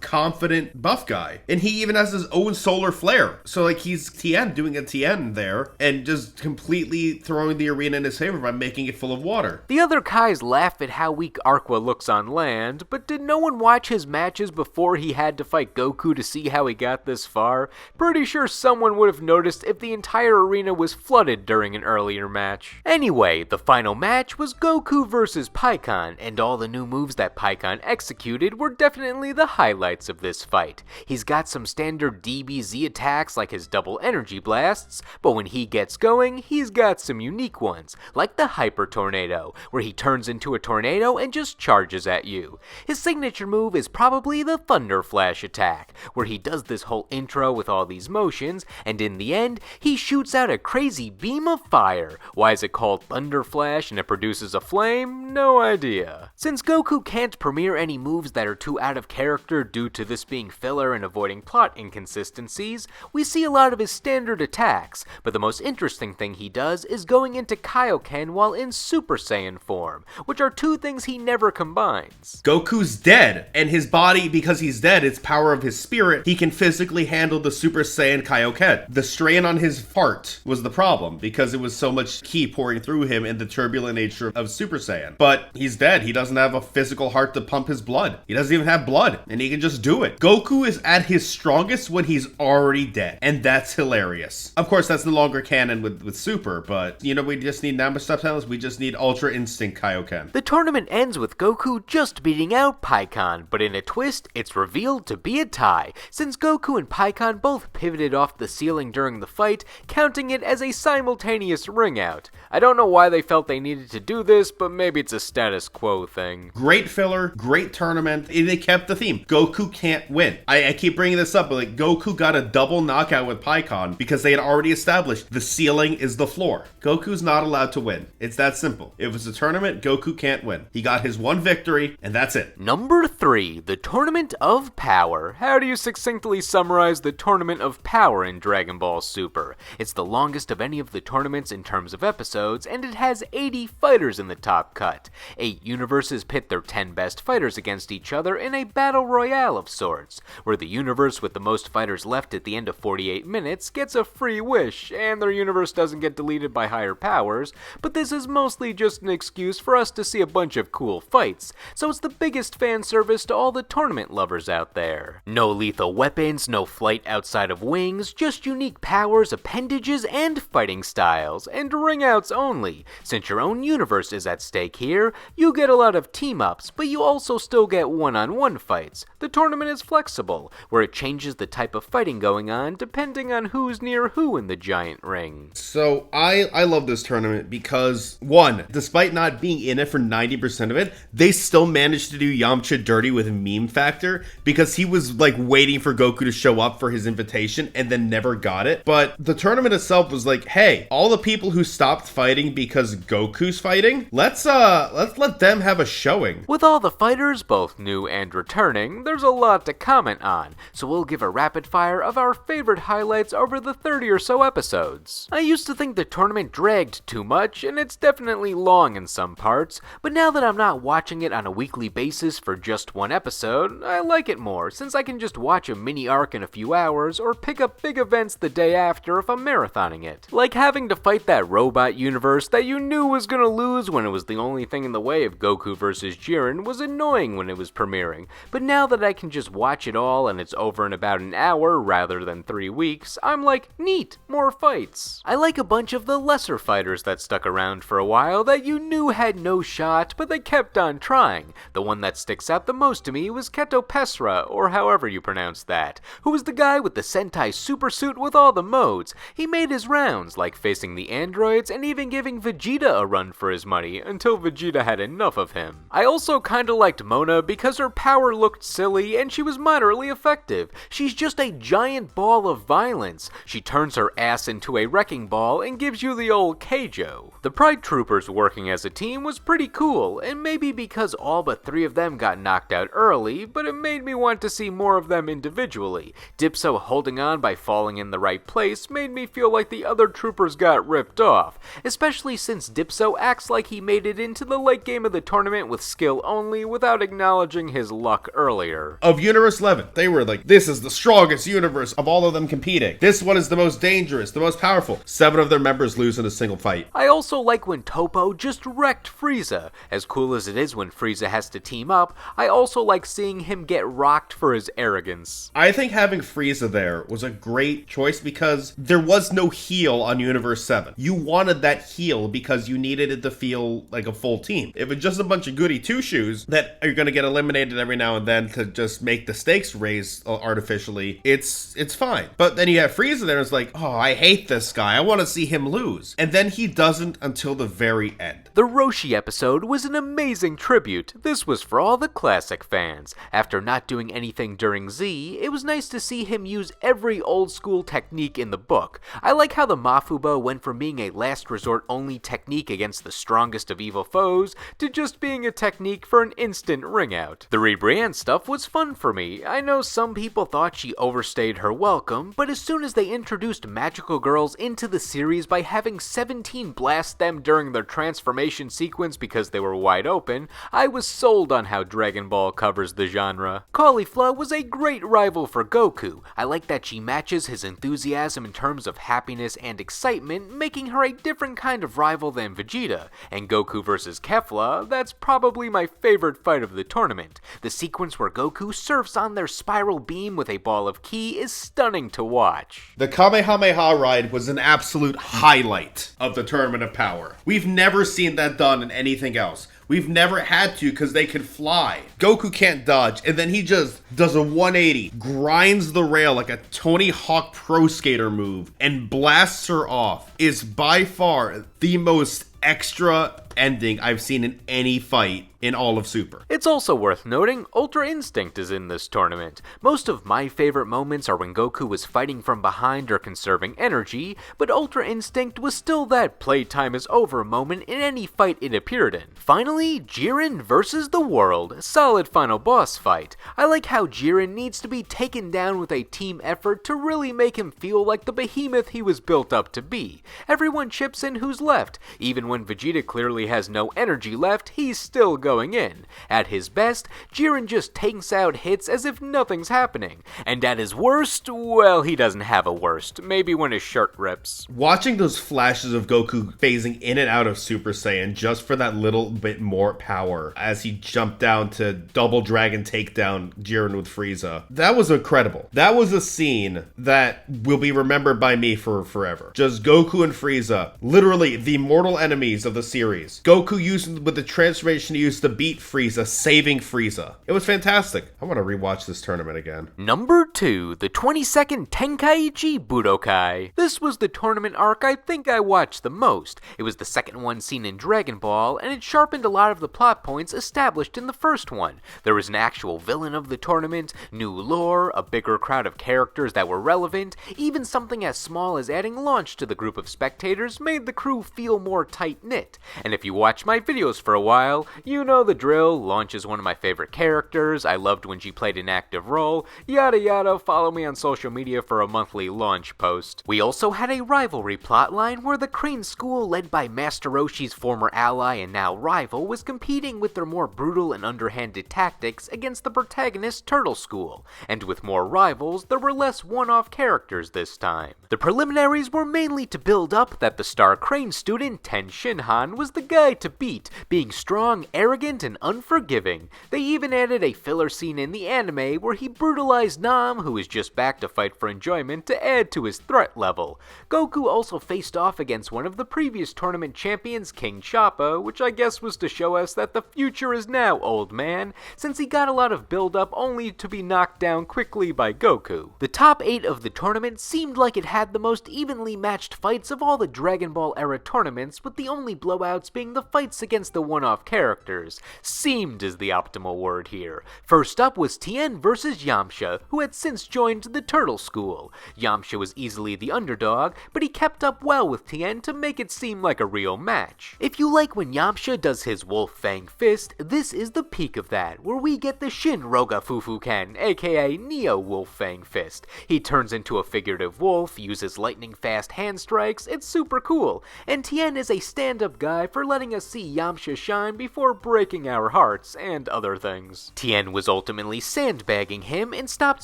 S2: confident buff guy. And he even has his own solar flare. So like he's Tien doing a Tien there and just completely throwing the arena in his favor by making it full of water.
S1: The other Kais laugh at how weak Aqua looks on land, but did no one watch his matches before he had to fight Goku to see how he got this far? Pretty sure someone would have noticed if the entire arena was flooded during an earlier match. Anyway, the final match was Goku versus Pikkon, and all the new moves that Pikkon executed were definitely the highlights of this fight. He's got some standard DBZ attacks like his double energy blasts, but when he gets going, he's got some unique ones, like the Hyper Tornado, where he turns into a tornado and just charges at you. His signature move is probably the Thunder Flash attack, where he does this whole intro with all these motions, and in the end, he shoots out a crazy beam of fire. Why is it called Thunder Flash and it produces a flame? No idea. Since Goku can't premiere any moves that are too out of character due to this being filler and avoiding plot inconsistencies, we see a lot of his standard attacks, but the most interesting thing he does is going into Kaioken while in Super Saiyan form, which are two things he never combines.
S2: Goku's dead, and his body, because he's dead, it's power of his spirit, he can physically handle the Super Saiyan Kaioken. The strain on his heart was the problem, because it was so much ki pouring through him in the turbulent nature of Super Saiyan. But he's dead, he doesn't have a physical heart to pump his blood. He doesn't even have blood, and he can just do it. Goku is at his strongest when he's already dead, and that's hilarious. Of course, that's no longer canon with Super, but, you know, we just need now MrTopTenList, we just need Ultra Instinct Kaioken.
S1: The tournament ends with Goku just beating out Pikkon, but in a twist, it's revealed to be a tie, since Goku and Pikkon both pivoted off the ceiling during the fight, counting it as a simultaneous ring out. I don't know why they felt they needed to do this, but maybe it's a status quo thing.
S2: Great filler, great tournament, and they kept the theme. Goku can't win. I keep bringing this up, but like Goku got a double knockout with Pikkon because they had already established the ceiling is the floor. Goku's not allowed to win. It's that simple. If it's a tournament, Goku can't win. He got his one victory, and that's it.
S1: Number 3, the Tournament of Power. How do you succinctly summarize the Tournament of Power in Dragon Ball Super? It's the longest of any of the tournaments in terms of episodes, and it has 80 fighters in the top cut. 8 universes pit their 10 best fighters against each other in a battle royale of sorts, where the universe with the most fighters left at the end of 48 minutes gets a free wish, and their universe doesn't get deleted by higher powers, but this is mostly just an excuse for us to see a bunch of cool fights, so it's the biggest fan service to all the tournament lovers out there. No lethal weapons, no flight outside of wings, just unique powers, appendages, and fighting styles, and ring outs only. Since your own universe is at stake here, you get a lot of team-ups, but you also still get one-on-one fights. The tournament is flexible, where it changes the type of fighting going on depending on who's near who in the giant ring.
S2: So I love this tournament because, one, despite not being in it for 90% of it, they still managed to do Yamcha dirty with meme factor because he was like waiting for Goku to show up for his invitation and then never got it. But the tournament itself was like, hey, all the people who stopped fighting because Goku's fighting? Let's let them have a showing.
S1: With all the fighters, both new and returning, there's a lot to comment on, so we'll give a rapid fire of our favorite highlights over the 30 or so episodes. I used to think the tournament dragged too much, and it's definitely long in some parts, but now that I'm not watching it on a weekly basis for just one episode, I like it more, since I can just watch a mini arc in a few hours, or pick up big events the day after if I'm marathoning it. Like having to fight that robot universe that you knew was gonna lose when it was the only thing in the way of Goku vs. Jiren was annoying when it was premiering, but now that I can just watch it all and it's over in about an hour rather than 3 weeks, I'm like, neat, more fights. I like a bunch of the lesser fighters that stuck around for a while that you knew had no shot, but they kept on trying. The one that sticks out the most to me was Keto Pesra, or however you pronounce that, who was the guy with the Sentai supersuit with all the modes. He made his rounds, like facing the androids and even giving Vegeta a run for his money, until Vegeta had enough of him. I also kinda liked Mona because her power looked silly and she was moderately effective. She's just a giant ball of violence. She turns her ass into a wrecking ball and gives you the old Keijo. The Pride Troopers working as a team was pretty cool, and maybe because all but 3 of them got knocked out early, but it made me want to see more of them individually. Dipso holding on by falling in the right place made me feel like the other troopers got ripped off, especially since Dipso acts like he made it into the late game of the tournament with skill only without acknowledging his luck earlier.
S2: Of Universe 11, they were like, this is the strongest universe of all of them competing. This one is the most dangerous, the most powerful. 7 of their members lose in a single fight.
S1: I also like when Topo just wrecked Frieza. As cool as it is when Frieza has to team up, I also like seeing him get rocked for his arrogance.
S2: I think having Frieza there was a great choice because there was no heal on Universe 7. You wanted that heal because you needed it to feel like a full team. If it's just a bunch of goody two-shoes that are going to get eliminated every now and then to just make the stakes raise artificially, it's fine. But then you have Frieza there and it's like, oh, I hate this guy. I want to see him lose. And then he doesn't until the very end.
S1: The Roshi episode was an amazing tribute. This was for all the classic fans. After not doing anything during Z, it was nice to see him use every old school technique in the book. I like how the Mafubo went from being a last resort only technique against the strongest of evil foes to just being a technique for an instant ring out. The Ribrianne stuff was fun for me. I know some people thought she overstayed her welcome, but as soon as they introduced magical girls into the series by having 17 blast them during their transformation sequence because they were wide open, I was sold on how Dragon Ball covers the genre. Caulifla was a great rival for Goku. I like that she matches his enthusiasm in terms of happiness and excitement, making her a different kind of rival than Vegeta. And Goku vs. Kefla, that's probably my favorite fight of the tournament. The sequence where Goku surfs on their spiral beam with a ball of ki is stunning to watch.
S2: The Kamehameha ride was an absolute highlight of the Tournament of Power. We've never seen that done in anything else. We've never had to because they could fly. Goku can't dodge, and then he just does a 180, grinds the rail like a Tony Hawk Pro Skater move, and blasts her off. Is by far the most extra ending I've seen in any fight in all of Super.
S1: It's also worth noting, Ultra Instinct is in this tournament. Most of my favorite moments are when Goku was fighting from behind or conserving energy, but Ultra Instinct was still that playtime is over moment in any fight it appeared in. Finally, Jiren versus the world. Solid final boss fight. I like how Jiren needs to be taken down with a team effort to really make him feel like the behemoth he was built up to be. Everyone chips in who's left. Even when Vegeta clearly has no energy left, he's still going in. At his best, Jiren just takes out hits as if nothing's happening. And at his worst, well, he doesn't have a worst. Maybe when his shirt rips.
S2: Watching those flashes of Goku phasing in and out of Super Saiyan just for that little bit more power as he jumped down to double dragon takedown Jiren with Frieza, that was incredible. That was a scene that will be remembered by me for forever. Just Goku and Frieza, literally the mortal enemies of the series. Goku using with the transformation he used to beat Frieza, saving Frieza. It was fantastic. I want to rewatch this tournament again.
S1: Number 2, the 22nd Tenkaichi Budokai. This was the tournament arc I think I watched the most. It was the second one seen in Dragon Ball, and it sharpened a lot of the plot points established in the first one. There was an actual villain of the tournament, new lore, a bigger crowd of characters that were relevant, even something as small as adding launch to the group of spectators made the crew feel more tight tight-knit. And if you watch my videos for a while, you know the drill. Launch is one of my favorite characters, I loved when she played an active role, yada yada. Follow me on social media for a monthly Launch post. We also had a rivalry plotline where the Crane School, led by Master Roshi's former ally and now rival, was competing with their more brutal and underhanded tactics against the protagonist Turtle School, and with more rivals, there were less one-off characters this time. The preliminaries were mainly to build up that the Starr Crane student, Ten Shinhan, was the guy to beat, being strong, arrogant, and unforgiving. They even added a filler scene in the anime where he brutalized Nam, who was just back to fight for enjoyment, to add to his threat level. Goku also faced off against one of the previous tournament champions, King Choppa, which I guess was to show us that the future is now, old man, since he got a lot of build-up only to be knocked down quickly by Goku. The top 8 of the tournament seemed like it had the most evenly matched fights of all the Dragon Ball era tournaments, with the only blowouts being the fights against the one-off characters. Seemed is the optimal word here. First up was Tien versus Yamcha, who had since joined the Turtle School. Yamcha was easily the underdog, but he kept up well with Tien to make it seem like a real match. If you like when Yamcha does his Wolf Fang Fist, this is the peak of that, where we get the Shin Roga Fufuken, aka Neo Wolf Fang Fist. He turns into a figurative wolf, uses lightning fast hand strikes, it's super cool, and Tien is a stand-up guy for letting us see Yamcha shine before breaking our hearts and other things. Tien was ultimately sandbagging him and stopped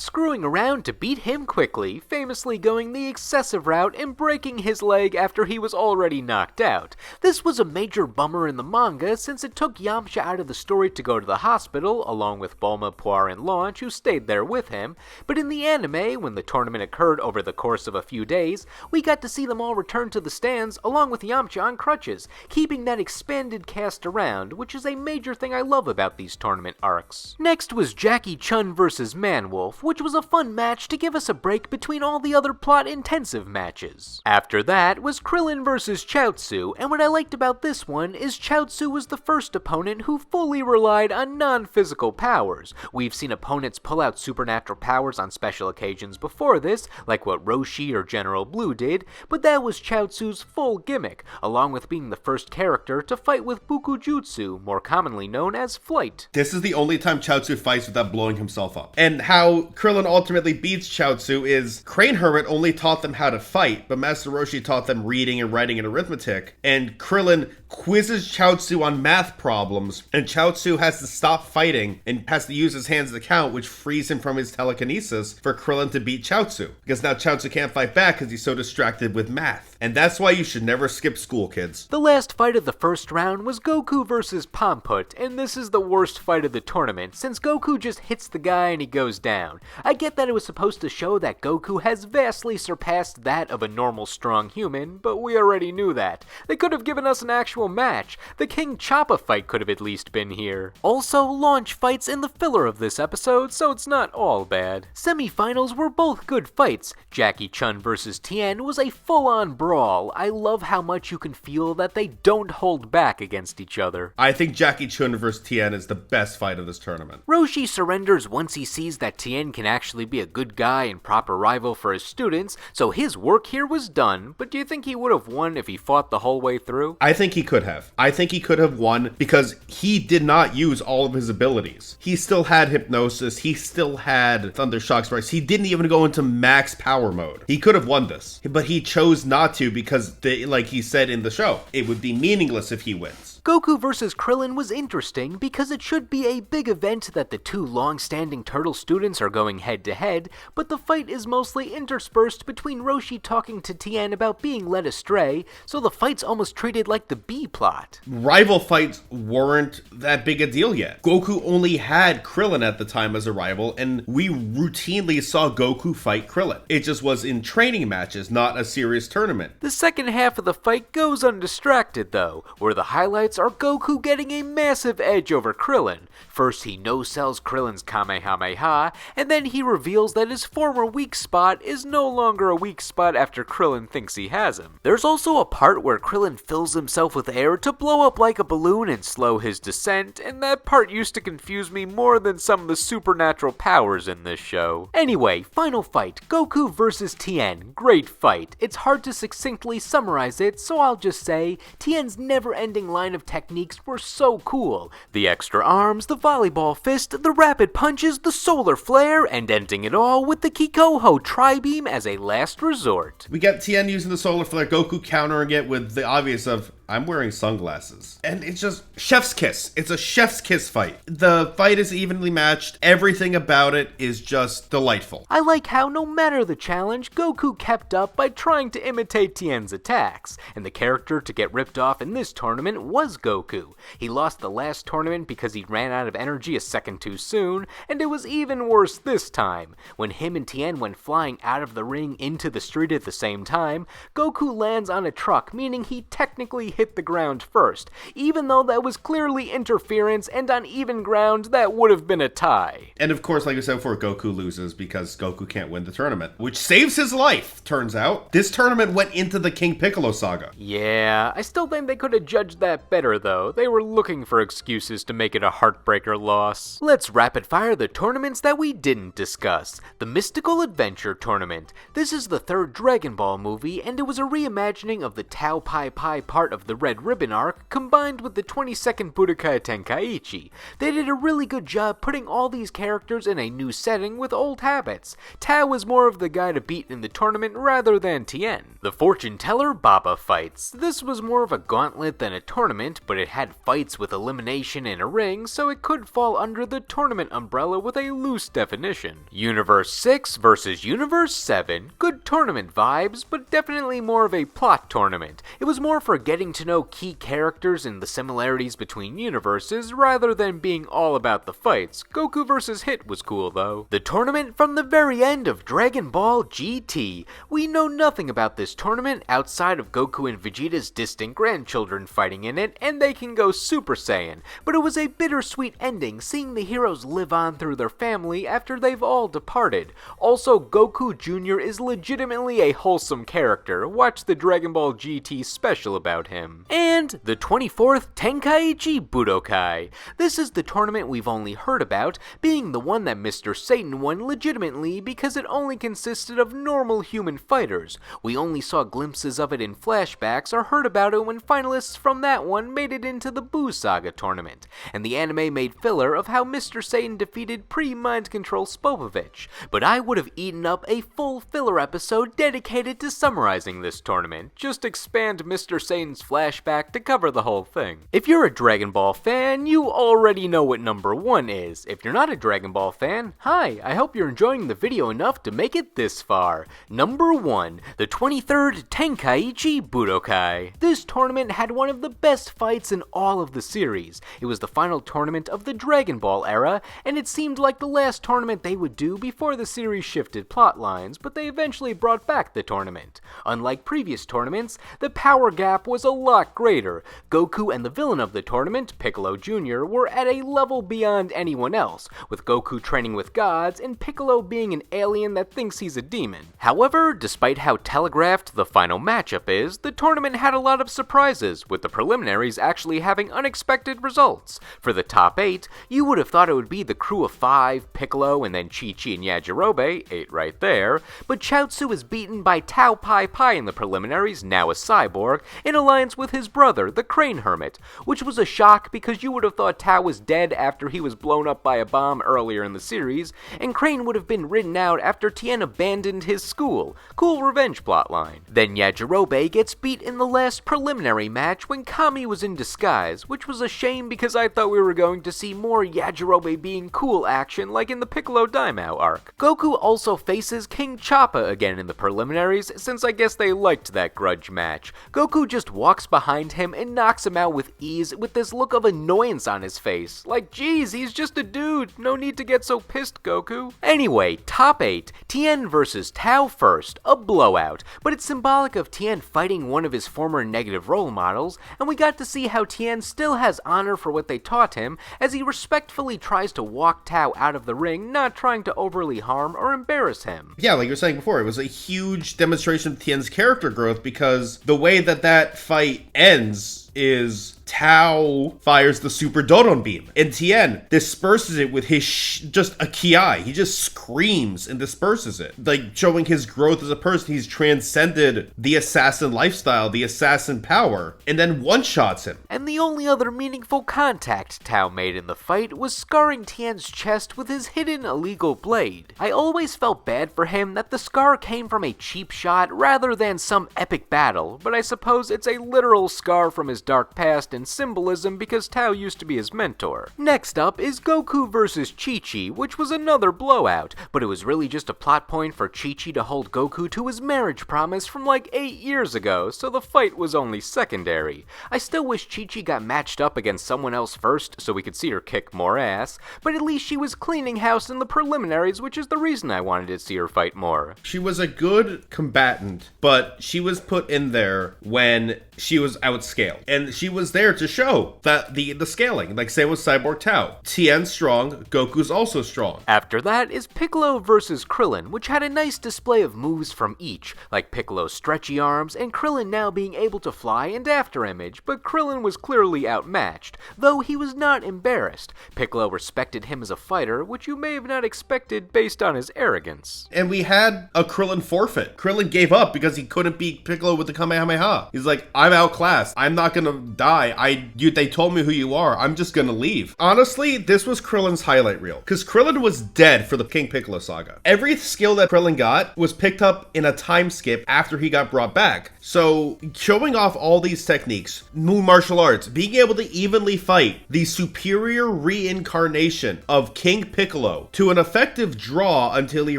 S1: screwing around to beat him quickly, famously going the excessive route and breaking his leg after he was already knocked out. This was a major bummer in the manga since it took Yamcha out of the story to go to the hospital, along with Bulma, Puar, and Launch, who stayed there with him, but in the anime, when the tournament occurred over the course of a few days, we got to see them all return to the stands along with Yamcha on crutches, keeping that expanded cast around, which is a major thing I love about these tournament arcs. Next was Jackie Chun vs. Manwolf, which was a fun match to give us a break between all the other plot-intensive matches. After that was Krillin vs. Chaozu, and what I liked about this one is Chaozu was the first opponent who fully relied on non-physical powers. We've seen opponents pull out supernatural powers on special occasions before this, like what Roshi or General Blue did, but that was Chaozu's full gimmick, along with being the first character to fight with Bukujutsu, more commonly known as flight.
S2: This is the only time Chaozu fights without blowing himself up. And how Krillin ultimately beats Chaozu is Crane Hermit only taught them how to fight, but Master Roshi taught them reading and writing and arithmetic, and Krillin quizzes Chaozu on math problems, and Chaozu has to stop fighting and has to use his hands to count, which frees him from his telekinesis for Krillin to beat Chaozu, because now Chaozu can't fight back because he's so distracted with math. And that's why you should never skip school, kids.
S1: The last fight of the first round was Goku versus Pamput, and this is the worst fight of the tournament, since Goku just hits the guy and he goes down. I get that it was supposed to show that Goku has vastly surpassed that of a normal strong human, but we already knew that. They could have given us an actual match. The King Choppa fight could have at least been here. Also, Launch fights in the filler of this episode, so it's not all bad. Semi-finals were both good fights. Jackie Chun versus Tien was a full-on brawl. I love how much you can feel that they don't hold back against each other.
S2: I think Jackie Chun versus Tien is the best fight of this tournament.
S1: Roshi surrenders once he sees that Tien can actually be a good guy and proper rival for his students, so his work here was done, but do you think he would have won if he fought the whole way through?
S2: I think he could have. I think he could have won because he did not use all of his abilities. He still had hypnosis, he still had thunder shock strikes, he didn't even go into max power mode. He could have won this, but he chose not to because, like he said in the show, it would be meaningless if he wins.
S1: Goku vs. Krillin was interesting because it should be a big event that the two long-standing turtle students are going head-to-head, but the fight is mostly interspersed between Roshi talking to Tien about being led astray, so the fight's almost treated like the B-plot.
S2: Rival fights weren't that big a deal yet. Goku only had Krillin at the time as a rival, and we routinely saw Goku fight Krillin. It just was in training matches, not a serious tournament.
S1: The second half of the fight goes undistracted, though, where the highlights highlights are Goku getting a massive edge over Krillin. First he no-sells Krillin's Kamehameha, and then he reveals that his former weak spot is no longer a weak spot after Krillin thinks he has him. There's also a part where Krillin fills himself with air to blow up like a balloon and slow his descent, and that part used to confuse me more than some of the supernatural powers in this show. Anyway, final fight, Goku vs Tien. Great fight. It's hard to succinctly summarize it, so I'll just say, Tien's never-ending line of techniques were so cool. The extra arms, the volleyball fist, the rapid punches, the solar flare, and ending it all with the Kikoho Tri-Beam as a last resort.
S2: We get Tien using the solar flare, Goku countering it with the obvious of, I'm wearing sunglasses. And it's just chef's kiss. It's a chef's kiss fight. The fight is evenly matched. Everything about it is just delightful.
S1: I like how no matter the challenge, Goku kept up by trying to imitate Tien's attacks. And the character to get ripped off in this tournament was Goku. He lost the last tournament because he ran out of energy a second too soon, and it was even worse this time. When him and Tien went flying out of the ring into the street at the same time, Goku lands on a truck, meaning he technically hit the ground first, even though that was clearly interference, and on even ground that would have been a tie.
S2: And of course, like I said before, Goku loses because Goku can't win the tournament, which saves his life, turns out. This tournament went into the King Piccolo saga.
S1: Yeah, I still think they could have judged that better though. They were looking for excuses to make it a heartbreaker loss. Let's rapid fire the tournaments that we didn't discuss. The Mystical Adventure Tournament. This is the third Dragon Ball movie, and it was a reimagining of the Tao Pai Pai part of the Red Ribbon arc, combined with the 22nd Budokai Tenkaichi. They did a really good job putting all these characters in a new setting with old habits. Tao was more of the guy to beat in the tournament rather than Tien. The Fortune Teller Baba fights. This was more of a gauntlet than a tournament, but it had fights with elimination in a ring, so it could fall under the tournament umbrella with a loose definition. Universe 6 versus Universe 7. Good tournament vibes, but definitely more of a plot tournament. It was more for getting to know key characters and the similarities between universes rather than being all about the fights. Goku vs. Hit was cool though. The tournament from the very end of Dragon Ball GT. We know nothing about this tournament outside of Goku and Vegeta's distant grandchildren fighting in it, and they can go Super Saiyan, but it was a bittersweet ending seeing the heroes live on through their family after they've all departed. Also, Goku Jr. is legitimately a wholesome character. Watch the Dragon Ball GT special about him. And the 24th Tenkaichi Budokai. This is the tournament we've only heard about, being the one that Mr. Satan won legitimately because it only consisted of normal human fighters. We only saw glimpses of it in flashbacks or heard about it when finalists from that one made it into the Buu Saga tournament, and the anime made filler of how Mr. Satan defeated pre-Mind Control Spopovich, but I would have eaten up a full filler episode dedicated to summarizing this tournament. Just expand Mr. Satan's flashback to cover the whole thing. If you're a Dragon Ball fan, you already know what number 1 is. If you're not a Dragon Ball fan, hi, I hope you're enjoying the video enough to make it this far. Number 1, the 23rd Tenkaichi Budokai. This tournament had one of the best fights in all of the series. It was the final tournament of the Dragon Ball era, and it seemed like the last tournament they would do before the series shifted plot lines, but they eventually brought back the tournament. Unlike previous tournaments, the power gap was a lot greater. Goku and the villain of the tournament, Piccolo Jr., were at a level beyond anyone else, with Goku training with gods and Piccolo being an alien that thinks he's a demon. However, despite how telegraphed the final matchup is, the tournament had a lot of surprises, with the preliminaries actually having unexpected results. For the top 8, you would have thought it would be the crew of 5, Piccolo, and then Chi-Chi and Yajirobe, 8 right there, but Chaozu is beaten by Tao Pai Pai in the preliminaries, now a cyborg, in alliance with his brother, the Crane Hermit, which was a shock because you would have thought Tao was dead after he was blown up by a bomb earlier in the series, and Crane would have been ridden out after Tien abandoned his school. Cool revenge plotline. Then Yajirobe gets beat in the last preliminary match when Kami was in disguise, which was a shame because I thought we were going to see more Yajirobe being cool action like in the Piccolo Daimao arc. Goku also faces King Choppa again in the preliminaries, since I guess they liked that grudge match. Goku just walks walks behind him and knocks him out with ease with this look of annoyance on his face. Like, geez, he's just a dude. No need to get so pissed, Goku. Anyway, top 8. Tien versus Tao first. A blowout. But it's symbolic of Tien fighting one of his former negative role models, and we got to see how Tien still has honor for what they taught him, as he respectfully tries to walk Tao out of the ring, not trying to overly harm or embarrass him.
S2: Yeah, like you were saying before, it was a huge demonstration of Tien's character growth, because the way that fight ends is Tao fires the Super Dodon Beam, and Tien disperses it with his just a ki. He just screams and disperses it, like showing his growth as a person. He's transcended the assassin lifestyle, the assassin power, and then one-shots him.
S1: And the only other meaningful contact Tao made in the fight was scarring Tien's chest with his hidden illegal blade. I always felt bad for him that the scar came from a cheap shot rather than some epic battle, but I suppose it's a literal scar from his dark past and symbolism because Tao used to be his mentor. Next up is Goku versus Chi-Chi, which was another blowout, but it was really just a plot point for Chi-Chi to hold Goku to his marriage promise from like 8 years ago, so the fight was only secondary. I still wish Chi-Chi got matched up against someone else first so we could see her kick more ass, but at least she was cleaning house in the preliminaries, which is the reason I wanted to see her fight more.
S2: She was a good combatant, but she was put in there when she was outscaled, and she was there to show that the scaling, like say with Cyborg Tao. Tien's strong, Goku's also strong.
S1: After that is Piccolo versus Krillin, which had a nice display of moves from each, like Piccolo's stretchy arms and Krillin now being able to fly and after image, but Krillin was clearly outmatched, though he was not embarrassed. Piccolo respected him as a fighter, which you may have not expected based on his arrogance.
S2: And we had a Krillin forfeit. Krillin gave up because he couldn't beat Piccolo with the Kamehameha. He's like, I'm outclassed. I'm not gonna die. They told me who you are. I'm just gonna leave. Honestly, this was Krillin's highlight reel, because Krillin was dead for the King Piccolo saga. Every skill that Krillin got was picked up in a time skip after he got brought back. So showing off all these techniques, new martial arts, being able to evenly fight the superior reincarnation of King Piccolo to an effective draw until he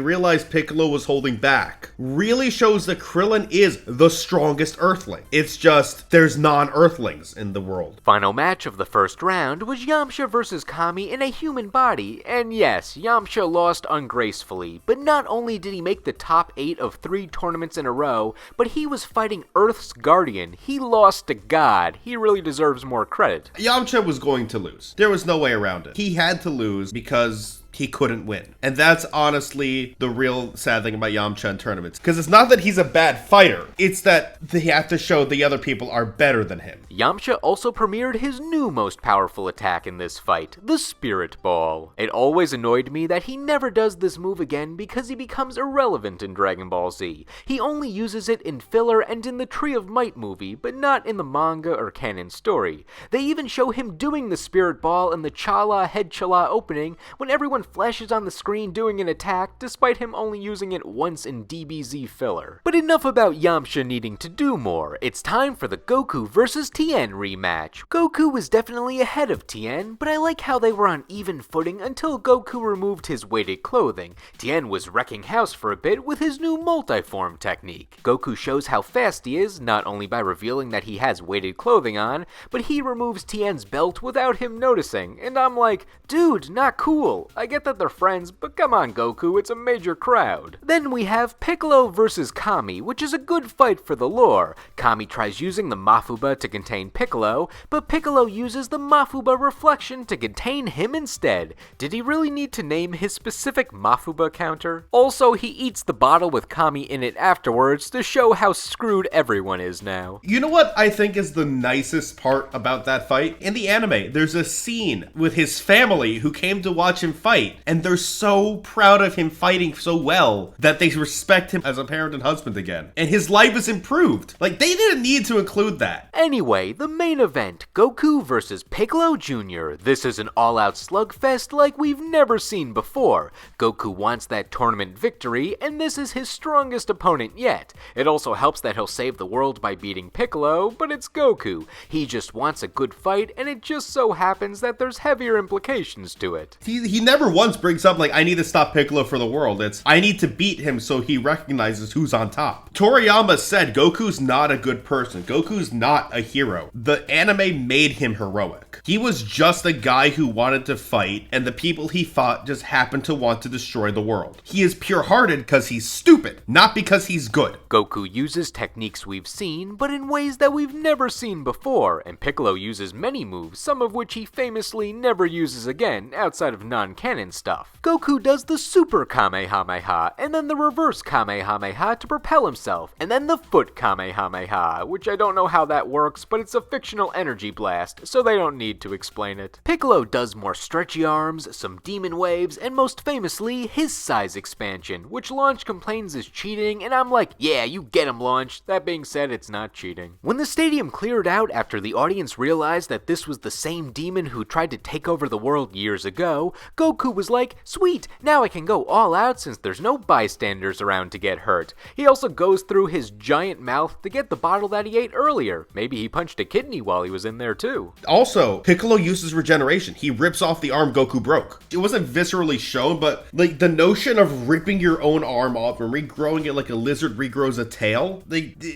S2: realized Piccolo was holding back, really shows that Krillin is the strongest Earthling. It's just there's non-Earthlings in the world.
S1: Final match of the first round was Yamcha versus Kami in a human body, and yes, Yamcha lost ungracefully, but not only did he make the top 8 of 3 tournaments in a row, but he was fighting Earth's guardian. He lost to God. He really deserves more credit.
S2: Yamcha was going to lose. There was no way around it. He had to lose because he couldn't win. And that's honestly the real sad thing about Yamcha in tournaments. Because it's not that he's a bad fighter, it's that they have to show the other people are better than him.
S1: Yamcha also premiered his new most powerful attack in this fight, the Spirit Ball. It always annoyed me that he never does this move again because he becomes irrelevant in Dragon Ball Z. He only uses it in filler and in the Tree of Might movie, but not in the manga or canon story. They even show him doing the Spirit Ball in the Chala Head Chala opening when everyone flashes on the screen doing an attack, despite him only using it once in DBZ filler. But enough about Yamcha needing to do more. It's time for the Goku vs. Tien rematch. Goku was definitely ahead of Tien, but I like how they were on even footing until Goku removed his weighted clothing. Tien was wrecking house for a bit with his new multiform technique. Goku shows how fast he is, not only by revealing that he has weighted clothing on, but he removes Tien's belt without him noticing, and I'm like, dude, not cool. I get that they're friends, but come on Goku, it's a major crowd. Then we have Piccolo versus Kami, which is a good fight for the lore. Kami tries using the Mafuba to contain Piccolo, but Piccolo uses the Mafuba reflection to contain him instead. Did he really need to name his specific Mafuba counter? Also, he eats the bottle with Kami in it afterwards to show how screwed everyone is now.
S2: You know what I think is the nicest part about that fight? In the anime, there's a scene with his family who came to watch him fight, and they're so proud of him fighting so well that they respect him as a parent and husband again. And his life is improved. Like, they didn't need to include that.
S1: Anyway, the main event, Goku versus Piccolo Jr. This is an all-out slugfest like we've never seen before. Goku wants that tournament victory, and this is his strongest opponent yet. It also helps that he'll save the world by beating Piccolo, but it's Goku. He just wants a good fight, and it just so happens that there's heavier implications to it.
S2: He never never once brings up, like, I need to stop Piccolo for the world. It's, I need to beat him so he recognizes who's on top. Toriyama said Goku's not a good person. Goku's not a hero. The anime made him heroic. He was just a guy who wanted to fight, and the people he fought just happened to want to destroy the world. He is pure-hearted because he's stupid, not because he's good.
S1: Goku uses techniques we've seen, but in ways that we've never seen before, and Piccolo uses many moves, some of which he famously never uses again, outside of non-canon stuff. Goku does the Super Kamehameha, and then the Reverse Kamehameha to propel himself, and then the Foot Kamehameha, which I don't know how that works, but it's a fictional energy blast, so they don't need to explain it. Piccolo does more stretchy arms, some demon waves, and most famously, his size expansion, which Launch complains is cheating, and I'm like, yeah, you get him, Launch. That being said, it's not cheating. When the stadium cleared out after the audience realized that this was the same demon who tried to take over the world years ago, Goku was like, sweet, now I can go all out since there's no bystanders around to get hurt. He also goes through his giant mouth to get the bottle that he ate earlier. Maybe he punched a kidney while he was in there too.
S2: Also, Piccolo uses regeneration. He rips off the arm Goku broke. It wasn't viscerally shown, but like the notion of ripping your own arm off and regrowing it like a lizard regrows a tail,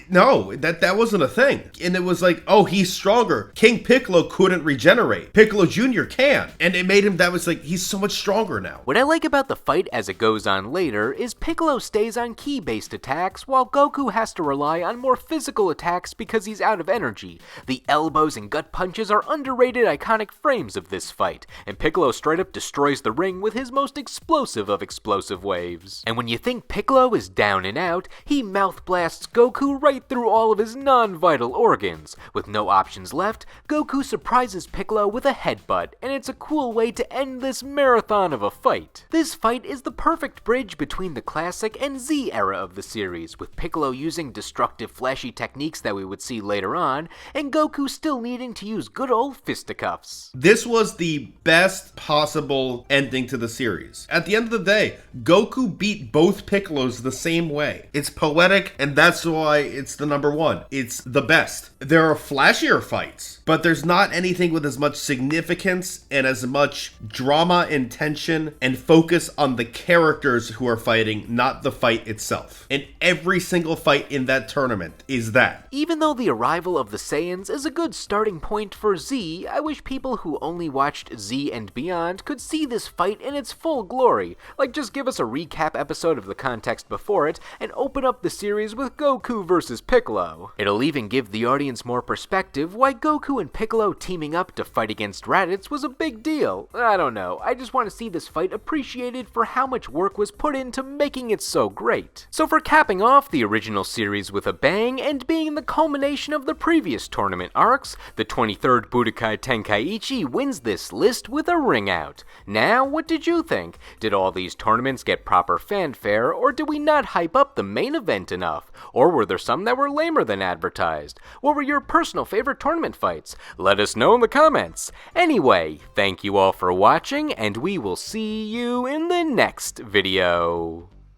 S2: no, that wasn't a thing. And it was like, oh, he's stronger. King Piccolo couldn't regenerate. Piccolo Jr. can. And it made him, that was like, he's so much stronger now.
S1: What I like about the fight as it goes on later is Piccolo stays on ki-based attacks while Goku has to rely on more physical attacks because he's out of energy. The elbows and gut punches are underrated iconic frames of this fight, and Piccolo straight up destroys the ring with his most explosive of explosive waves. And when you think Piccolo is down and out, he mouth blasts Goku right through all of his non-vital organs. With no options left, Goku surprises Piccolo with a headbutt, and it's a cool way to end this marathon of a fight. This fight is the perfect bridge between the classic and Z era of the series, with Piccolo using destructive flashy techniques that we would see later on, and Goku still needing to use good old fisticuffs.
S2: This was the best possible ending to the series. At the end of the day, Goku beat both Piccolos the same way. It's poetic, and that's why it's the number one. It's the best. There are flashier fights, but there's not anything with as much significance and as much drama and tension and focus on the characters who are fighting, not the fight itself. And every single fight in that tournament is that.
S1: Even though the arrival of the Saiyans is a good starting point for Z, I wish people who only watched Z and beyond could see this fight in its full glory. Like, just give us a recap episode of the context before it and open up the series with Goku versus Piccolo. It'll even give the audience more perspective why Goku and Piccolo teaming up to fight against Raditz was a big deal. I don't know, I just want to see this fight appreciated for how much work was put into making it so great. So for capping off the original series with a bang and being the culmination of the previous tournament arcs, the 23rd Budokai Tenkaichi wins this list with a ring out. Now, what did you think? Did all these tournaments get proper fanfare, or did we not hype up the main event enough? Or were there some that were lamer than advertised? What were your personal favorite tournament fights? Let us know in the comments. Anyway, thank you all for watching, and we will see you in the next video.